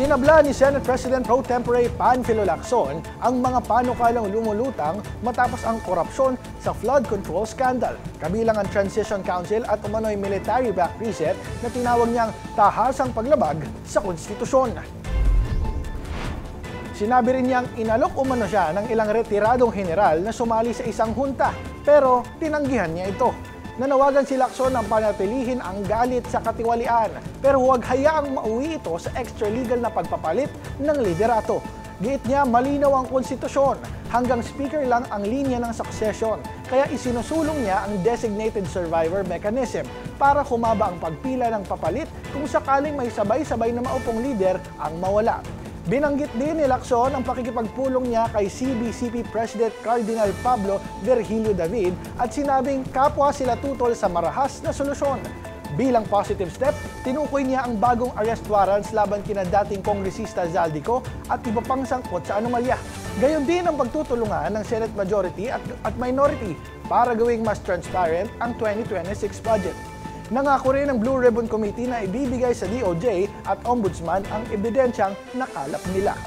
Tinabla ni Senate President Pro Tempore Panfilo Lacson ang mga panukalang lumulutang matapos ang korupsyon sa flood control scandal. Kabilang ang Transition Council at umano'y military-backed reset na tinawag niyang tahasang paglabag sa konstitusyon. Sinabi rin niyang inalok umano siya ng ilang retiradong general na sumali sa isang hunta, pero tinanggihan niya ito. Nanawagan si Lacson ng panatilihin ang galit sa katiwalian, pero huwag hayaang mauwi ito sa extra-legal na pagpapalit ng liderato. Giit niya malinaw ang konstitusyon, hanggang speaker lang ang linya ng succession, kaya isinusulong niya ang designated survivor mechanism para humaba ang pagpila ng papalit kung sakaling may sabay-sabay na maupong leader ang mawala. Binanggit din ni Lacson ang pakikipagpulong niya kay CBCP President Cardinal Pablo Virgilio David at sinabing kapwa sila tutol sa marahas na solusyon. Bilang positive step, tinukoy niya ang bagong arrest warrants laban kina dating Kongresista Zaldico at iba pang sangkot sa anomalya. Gayon din ang pagtutulungan ng Senate Majority at Minority para gawing mas transparent ang 2026 budget. Nangako rin ng Blue Ribbon Committee na ibibigay sa DOJ at Ombudsman ang ebidensyang nakalap nila.